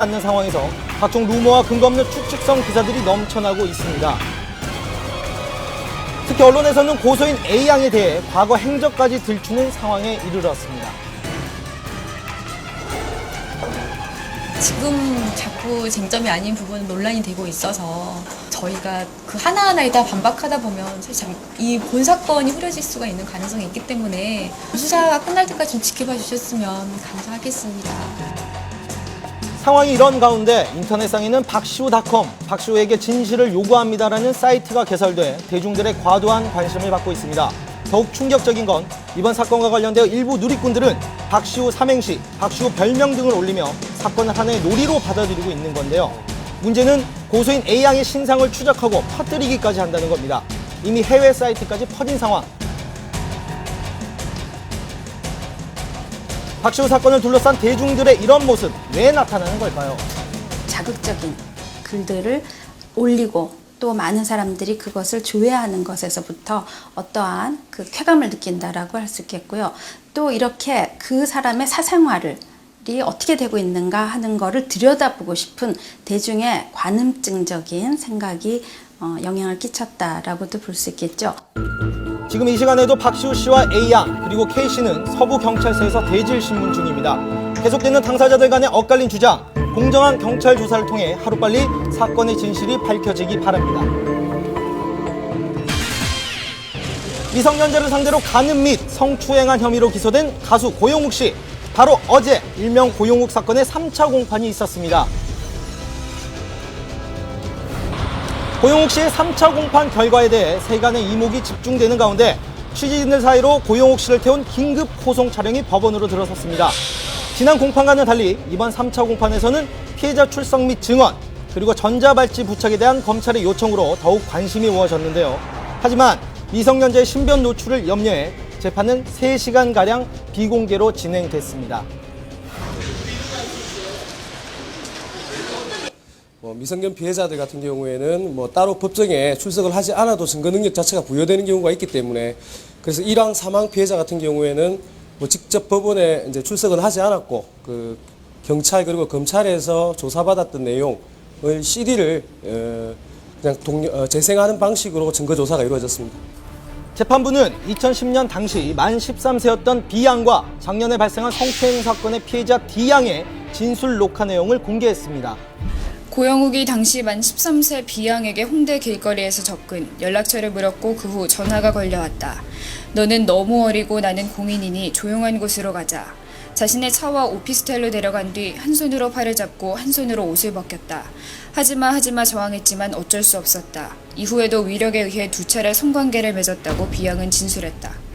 않는 상황에서 각종 루머와 근거 없는 추측성 기사들이 넘쳐나고 있습니다. 특히 언론에서는 고소인 A양에 대해 과거 행적까지 들추는 상황에 이르렀습니다. 지금 자꾸 쟁점이 아닌 부분은 논란이 되고 있어서 저희가 그 하나하나에 다 반박하다 보면 사실 이 본 사건이 흐려질 수가 있는 가능성이 있기 때문에 수사가 끝날 때까지 좀 지켜봐 주셨으면 감사하겠습니다. 상황이 이런 가운데 인터넷상에는 박시우닷컴, 박시우에게 진실을 요구합니다라는 사이트가 개설돼 대중들의 과도한 관심을 받고 있습니다. 더욱 충격적인 건 이번 사건과 관련되어 일부 누리꾼들은 박시우 삼행시, 박시우 별명 등을 올리며 사건을 하나의 놀이로 받아들이고 있는 건데요. 문제는 고소인 A양의 신상을 추적하고 퍼뜨리기까지 한다는 겁니다. 이미 해외 사이트까지 퍼진 상황. 박시우 사건을 둘러싼 대중들의 이런 모습, 왜 나타나는 걸까요? 자극적인 글들을 올리고 또 많은 사람들이 그것을 조회하는 것에서부터 어떠한 그 쾌감을 느낀다라고 할 수 있겠고요. 또 이렇게 그 사람의 사생활이 어떻게 되고 있는가 하는 거를 들여다보고 싶은 대중의 관음증적인 생각이 영향을 끼쳤다라고도 볼 수 있겠죠. 지금 이 시간에도 박시우 씨와 A양 그리고 K씨는 서부경찰서에서 대질신문 중입니다. 계속되는 당사자들 간의 엇갈린 주장, 공정한 경찰 조사를 통해 하루빨리 사건의 진실이 밝혀지기 바랍니다. 미성년자를 상대로 간음 및 성추행한 혐의로 기소된 가수 고용욱 씨. 바로 어제 일명 고용욱 사건의 3차 공판이 있었습니다. 고용욱 씨의 3차 공판 결과에 대해 세간의 이목이 집중되는 가운데 취재진들 사이로 고용욱 씨를 태운 긴급 호송 차량이 법원으로 들어섰습니다. 지난 공판과는 달리 이번 3차 공판에서는 피해자 출석 및 증언, 그리고 전자발찌 부착에 대한 검찰의 요청으로 더욱 관심이 모아졌는데요. 하지만 미성년자의 신변 노출을 염려해 재판은 3시간가량 비공개로 진행됐습니다. 미성년 피해자들 같은 경우에는 따로 법정에 출석을 하지 않아도 증거 능력 자체가 부여되는 경우가 있기 때문에 그래서 일왕 사망 피해자 같은 경우에는 직접 법원에 이제 출석은 하지 않았고 그 경찰 그리고 검찰에서 조사받았던 내용을 CD를 그냥 재생하는 방식으로 증거 조사가 이루어졌습니다. 재판부는 2010년 당시 만 13세였던 B양과 작년에 발생한 성추행 사건의 피해자 D양의 진술 녹화 내용을 공개했습니다. 고영욱이 당시 만 13세 B양에게 홍대 길거리에서 접근, 연락처를 물었고 그 후 전화가 걸려왔다. 너는 너무 어리고 나는 공인이니 조용한 곳으로 가자. 자신의 차와 오피스텔로 데려간 뒤 한 손으로 팔을 잡고 한 손으로 옷을 벗겼다. 하지마 저항했지만 어쩔 수 없었다. 이후에도 위력에 의해 2차례 성관계를 맺었다고 B양은 진술했다.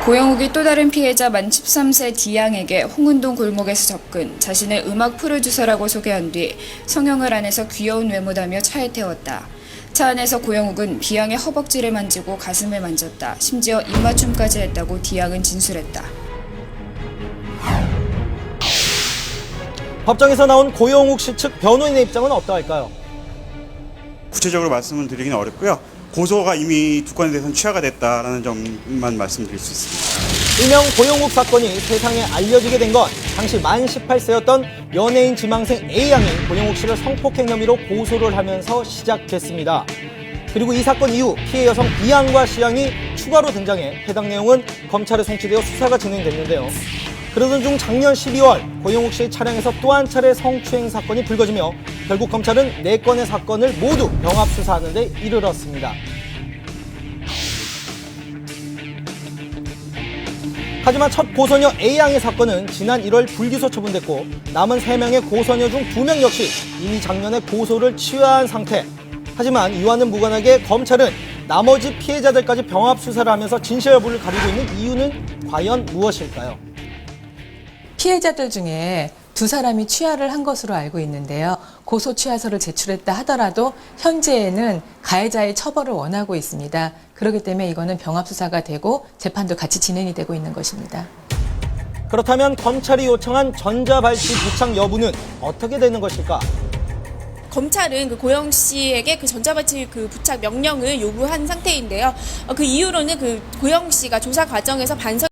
고영욱이 또 다른 피해자 만 13세 D양에게 홍은동 골목에서 접근, 자신의 음악 프로듀서라고 소개한 뒤 성형을 안 해서 귀여운 외모다며 차에 태웠다. 차 안에서 고영욱은 B양의 허벅지를 만지고 가슴을 만졌다. 심지어 입맞춤까지 했다고 D양은 진술했다. 법정에서 나온 고용욱 씨 측 변호인의 입장은 어떠할까요? 구체적으로 말씀을 드리기는 어렵고요. 고소가 이미 두 건에 대해서는 취하가 됐다라는 점만 말씀드릴 수 있습니다. 일명 고용욱 사건이 세상에 알려지게 된 건 당시 만 18세였던 연예인 지망생 A양이 고용욱 씨를 성폭행 혐의로 고소를 하면서 시작됐습니다. 그리고 이 사건 이후 피해 여성 B양과 C양이 추가로 등장해 해당 내용은 검찰에 송치되어 수사가 진행됐는데요. 그러던 중 작년 12월 고용욱 씨의 차량에서 또 한 차례 성추행 사건이 불거지며 결국 검찰은 4건의 사건을 모두 병합 수사하는 데 이르렀습니다. 하지만 첫 고소녀 A양의 사건은 지난 1월 불기소 처분됐고 남은 3명의 고소녀 중 2명 역시 이미 작년에 고소를 취하한 상태. 하지만 이와는 무관하게 검찰은 나머지 피해자들까지 병합 수사를 하면서 진실 여부를 가리고 있는 이유는 과연 무엇일까요? 피해자들 중에 2사람이 취하를 한 것으로 알고 있는데요. 고소 취하서를 제출했다 하더라도 현재에는 가해자의 처벌을 원하고 있습니다. 그렇기 때문에 이거는 병합수사가 되고 재판도 같이 진행이 되고 있는 것입니다. 그렇다면 검찰이 요청한 전자발찌 부착 여부는 어떻게 되는 것일까? 검찰은 그 고영 씨에게 그 전자발찌 그 부착 명령을 요구한 상태인데요. 그 이후로는 그 고영 씨가 조사 과정에서 반성